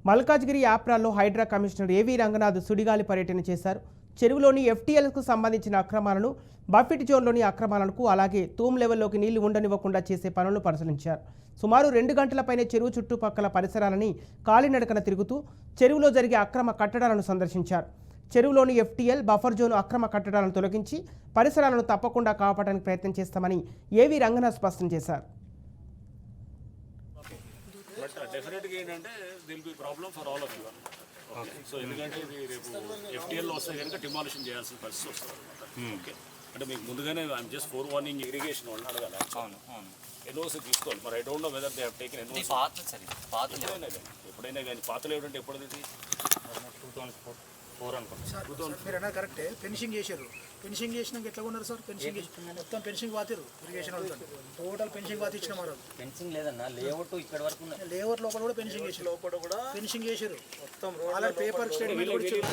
Malkajgiri యాప్రాల్లో Hydraa commissioner ఏవీ రంగనాథ్ సుడిగాలి పర్యటన చేశారు. చెరువులోని ఎఫ్టీఎల్కు సంబంధించిన అక్రమాలను, బఫెట్ జోన్లోని అక్రమాలకు, అలాగే తూమ్ లెవెల్లోకి నీళ్లు ఉండనివ్వకుండా చేసే పనులను పరిశీలించారు. సుమారు 2 గంటలపైనే చెరువు చుట్టుపక్కల పరిసరాలని కాలినడకన తిరుగుతూ చెరువులో జరిగే అక్రమ కట్టడాలను సందర్శించారు. చెరువులోని ఎఫ్టీఎల్, బఫర్ జోన్ అక్రమ కట్టడాలను తొలగించి పరిసరాలను తప్పకుండా కాపాడడానికి ప్రయత్నం చేస్తామని ఏవీ రంగనాథ్ స్పష్టం చేశారు. డెఫినెట్గా ఏంటంటే దిల్ be problem for all of you. So ఎందుకంటే ఇది రేపు ఎఫ్టీఎల్లో వస్తే కనుక డిమాలిషన్ చేయాల్సిన పరిస్థితి వస్తుంది అనమాట. ఓకే, అంటే మీకు ముందుగానే I'm just four warning irrigation వాళ్ళని అడగాలి. అవును అవును, ఎన్ఓసి తీసుకోవాలి. మరి I don't know whether they have taken NOC. ఎప్పుడైనా కానీ పాతలు ఏమిటంటే ఎప్పుడైతే 2004 అనుకుంటున్నాను. మీరు అన్నారు కరెక్టే. ఫినిషింగ్ చేశారు. ఫినిషింగ్ చేసినాక ఎట్లా ఉన్నారు సార్? ఫినిషింగ్ మొత్తం ఫినిషింగ్ పాతిరు. ఇరిగేషన్ టోటల్ ఫినిషింగ్ పాతి ఇచ్చిన మాట. ఫెన్సింగ్ లేదన్నా, లేఅవుట్ ఇక్కడ వరకు లేఅవుట్ లోపల కూడా ఫినిషింగ్ చేశారు. లోపల కూడా ఫినిషింగ్ చేశారు. మొత్తం ఆల్రెడీ పేపర్ స్టేట్మెంట్ కూడా ఇచ్చారు.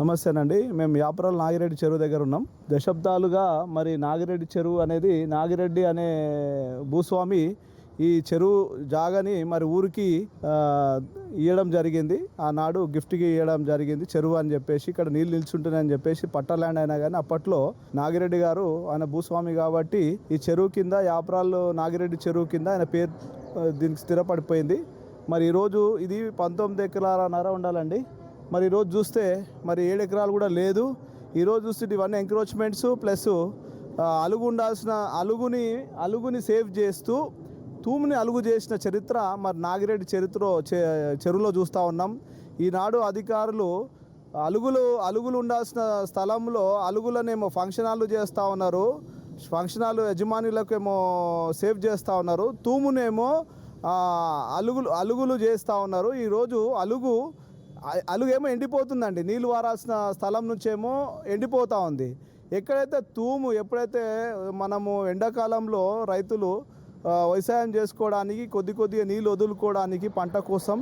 నమస్తేనండి, మేము యాప్రాల్ నాగిరెడ్డి చెరువు దగ్గర ఉన్నాం. దశాబ్దాలుగా మరి నాగిరెడ్డి చెరువు అనేది, నాగిరెడ్డి అనే భూస్వామి ఈ చెరువు జాగని మరి ఊరికి ఇవ్వడం జరిగింది. ఆనాడు గిఫ్ట్కి ఇవ్వడం జరిగింది చెరువు అని చెప్పేసి, ఇక్కడ నీళ్ళు నిల్చుంటున్నాయని చెప్పేసి పట్టా ల్యాండ్ అయినా కానీ అప్పట్లో నాగిరెడ్డి గారు ఆయన భూస్వామి కాబట్టి ఈ చెరువు కింద, యాప్రాల్ నాగిరెడ్డి చెరువు కింద ఆయన పేరు దీనికి స్థిరపడిపోయింది. మరి ఈరోజు ఇది 19 ఎకరాలన్నర ఉండాలండి. మరి ఈరోజు చూస్తే మరి 7 ఎకరాలు కూడా లేదు. ఈరోజు చూస్తే ఇవన్నీ ఎంక్రోచ్మెంట్స్ ప్లస్ అలుగు ఉండాల్సిన అలుగుని సేవ్ చేస్తూ తూముని అలుగు చేసిన చరిత్ర మరి నాగిరెడ్డి చెరువులో చూస్తూ ఉన్నాం. ఈనాడు అధికారులు అలుగులు ఉండాల్సిన స్థలంలో అలుగులనేమో ఫంక్షన్ హాళ్ళు చేస్తూ ఉన్నారు, ఫంక్షన్ హాల్ యజమానులకేమో సేవ్ చేస్తూ ఉన్నారు, తూమునేమో అలుగులు చేస్తూ ఉన్నారు. ఈరోజు అలుగేమో ఎండిపోతుందండి, నీళ్ళు వారాల్సిన స్థలం నుంచేమో ఎండిపోతూ ఉంది. ఎక్కడైతే ఎప్పుడైతే మనము ఎండాకాలంలో రైతులు వ్యవసాయం చేసుకోవడానికి కొద్దిగా నీళ్ళు వదులుకోవడానికి పంట కోసం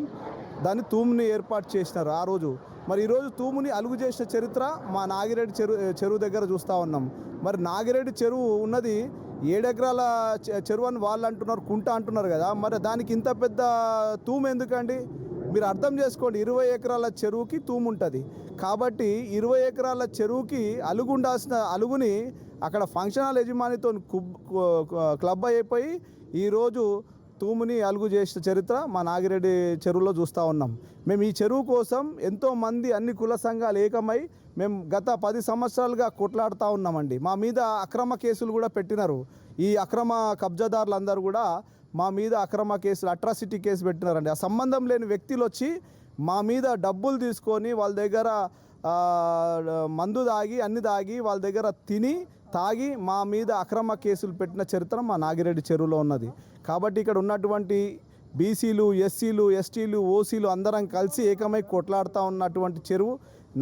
దాన్ని తూముని ఏర్పాటు చేసినారు ఆ రోజు. మరి ఈరోజు తూముని అలుగు చేసిన చరిత్ర మా నాగిరెడ్డి చెరువు దగ్గర చూస్తూ ఉన్నాం. మరి నాగిరెడ్డి చెరువు ఉన్నది 7 ఎకరాల చెరువు అని వాళ్ళు అంటున్నారు, కుంట అంటున్నారు కదా. మరి దానికి ఇంత పెద్ద తూము ఎందుకండి? మీరు అర్థం చేసుకోండి, 20 ఎకరాల చెరువుకి తూము ఉంటుంది కాబట్టి 20 ఎకరాల చెరువుకి ఉండాల్సిన అలుగుని అక్కడ ఫంక్షన్ హాల్ యజమానితో క్లబ్ అయిపోయి ఈరోజు తూముని అలుగు చేసిన చరిత్ర మా నాగిరెడ్డి చెరువులో చూస్తూ ఉన్నాం. మేము ఈ చెరువు కోసం ఎంతోమంది అన్ని కుల సంఘాలు ఏకమై మేము గత 10 సంవత్సరాలుగా కొట్లాడుతూ ఉన్నామండి. మా మీద అక్రమ కేసులు కూడా పెట్టినారు. ఈ అక్రమ కబ్జాదారులందరూ కూడా మా మీద అక్రమ కేసులు, అట్రాసిటీ కేసు పెట్టినారండి. ఆ సంబంధం లేని వ్యక్తులు వచ్చి మా మీద డబ్బులు తీసుకొని వాళ్ళ దగ్గర మందు దాగి వాళ్ళ దగ్గర తాగి మా మీద అక్రమ కేసులు పెట్టిన చరిత్ర మా నాగిరెడ్డి చెరువులో ఉన్నది. కాబట్టి ఇక్కడ ఉన్నటువంటి బీసీలు, ఎస్సీలు, ఎస్టీలు, ఓసీలు అందరం కలిసి ఏకమై కొట్లాడుతూ ఉన్నటువంటి చెరువు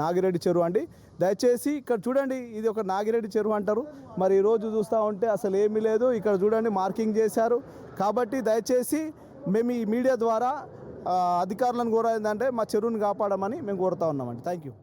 నాగిరెడ్డి చెరువు అండి. దయచేసి ఇక్కడ చూడండి, ఇది ఒక నాగిరెడ్డి చెరువు అంటారు. మరి ఈరోజు చూస్తూ ఉంటే అసలు ఏమీ లేదు. ఇక్కడ చూడండి మార్కింగ్ చేశారు. కాబట్టి దయచేసి మేము ఈ మీడియా ద్వారా అధికారులను కోరేది ఏంటంటే మా చెరువుని కాపాడమని మేము కోరుతా ఉన్నామండి. Thank you.